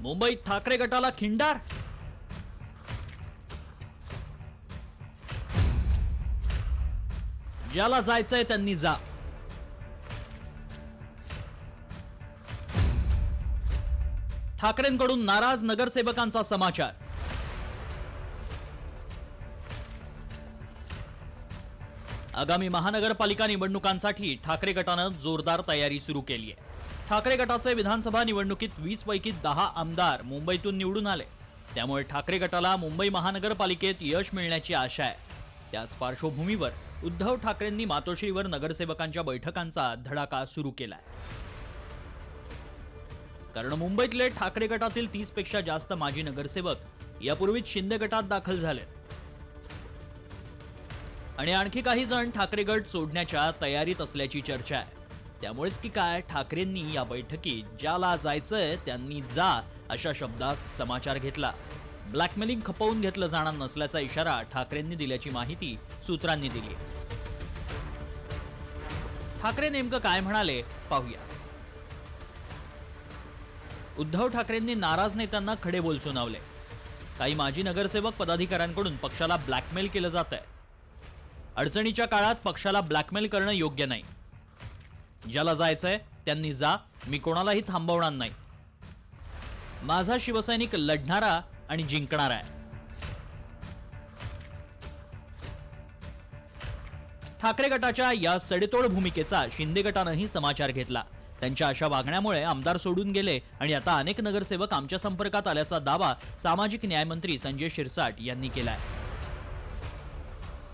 मुंबईत ठाकरे गटाला खिंडार। ज्याला जायचंय त्यांनी जा। ठाकरेंकडून नाराज नगरसेवकांचा समाचार। आगामी महानगरपालिका निवडणुकांसाठी ठाकरे गटानं जोरदार तयारी सुरू केली आहे। ठाकरे गटाचे विधानसभा निवडणुकीत 20 पैकी 10 आमदार मुंबईतून निवडून आले, त्यामुळे ठाकरे गटाला मुंबई महानगरपालिकेत यश मिळण्याची आशा आहे। त्याच पार्श्वभूमीवर उद्धव ठाकरेंनी मातोश्रीवर नगरसेवकांच्या बैठकांचा धडाका सुरू केलाय। कारण मुंबईतले ठाकरे गटातील 30 पेक्षा जास्त माजी नगरसेवक यापूर्वीच शिंदे गटात दाखल झाले आणि आणखी काही जण ठाकरे गट सोडण्याच्या तयारीत असल्याची चर्चा आहे। त्यामुळेच की काय ठाकरेंनी या बैठकीत ज्याला जायचंय त्यांनी जा अशा शब्दात समाचार घेतला। ब्लॅकमेलिंग खपवून घेतलं जाणार नसल्याचा इशारा ठाकरेंनी दिल्याची माहिती सूत्रांनी दिली। ठाकरे नेमकं काय म्हणाले पाहूया। उद्धव ठाकरेंनी नाराज नेत्यांना खडे बोल सुनावले। काही माजी नगरसेवक पदाधिकाऱ्यांकडून पक्षाला ब्लॅकमेल केलं जात आहे। अडचणीच्या काळात पक्षाला ब्लॅकमेल करणं योग्य नाही। ज्याला जायचंय त्यांनी जा, मी कोणालाही थांबवणार नाही। माझा शिवसैनिक लढणारा आणि जिंकणार आहे। ठाकरे गटाच्या या सडेतोड भूमिकेचा शिंदे गटानंही समाचार घेतला। त्यांच्या अशा वागण्यामुळे आमदार सोडून गेले आणि आता अनेक नगरसेवक आमच्या संपर्कात आल्याचा दावा सामाजिक न्याय मंत्री संजय शिरसाट यांनी केलाय।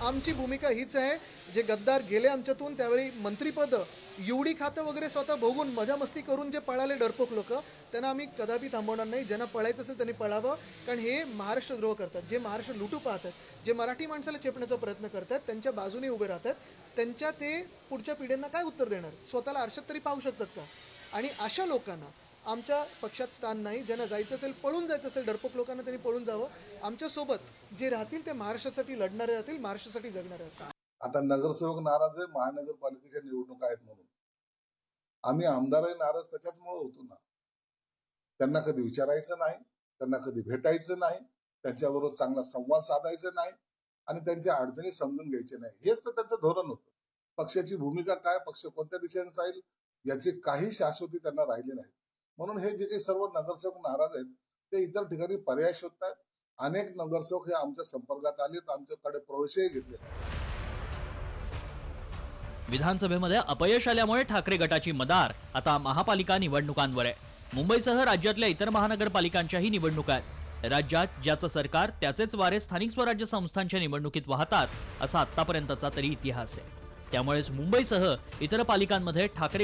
आमची भूमिका हीच आहे, जे गद्दार गेले आमच्यातून त्यावेळी मंत्रीपद युडी खातं वगैरे स्वतः भोगून मजा मस्ती करून जे पळाले डरपोक लोक, त्यांना आम्ही कदापि थांबवणार नाही। ज्यांना पळायचं असेल त्यांनी पळावं, कारण हे महाराष्ट्रद्रोह करतात। जे महाराष्ट्र लुटू पाहतात, जे मराठी माणसाला चेपण्याचा प्रयत्न करतात, त्यांच्या बाजूने उभे राहतात, त्यांच्या ते पुढच्या पिढ्यांना काय उत्तर देणार? स्वतःला आरशात तरी पाहू शकतात का? आणि अशा लोकांना आमच्या पक्षात स्थान नाही। ज्यांना जायचं असेल, पळून जायचं असेल, डरपोक लोकांना त्यांनी पळून जावं। आमच्यासोबत जे राहतील ते महाराष्ट्रासाठी लढणारे राहतील, महाराष्ट्रासाठी जगणारे राहतील। आता नगरसेवक नाराज आहे, महानगरपालिकेच्या निवडणुका आहेत म्हणून। आम्ही आमदारही नाराज त्याच्याचमुळे होतो ना। त्यांना कधी विचारायचं नाही, त्यांना कधी भेटायचं नाही, त्यांच्याबरोबर चांगला संवाद साधायचा नाही आणि त्यांच्या अडचणी समजून घ्यायचे नाही। हेच तर त्यांचं धोरण होतं। पक्षाची भूमिका काय, पक्ष कोणत्या दिशेने जाईल याची काही शाश्वती त्यांना राहिली नाही। म्हणून हे जे काही सर्व नगरसेवक नाराज आहेत ते इतर ठिकाणी पर्याय शोधतात। अनेक नगरसेवक हे आमच्या संपर्कात आलेत, आमच्याकडे प्रवेशही घेतले। विधानसभेमध्ये अपयश आल्यामुळे ठाकरे गटाची मदार आता महापालिका निवडणुकांवर आहे। मुंबईसह राज्यातल्या इतर महानगरपालिकांच्याही निवडणुका आहेत। राज्यात ज्याचं सरकार त्याचेच वारे स्थानिक स्वराज्य संस्थांच्या निवडणुकीत वाहतात असा आतापर्यंतचा तरी इतिहास आहे। त्यामुळेच मुंबईसह इतर पालिकांमध्ये ठाकरे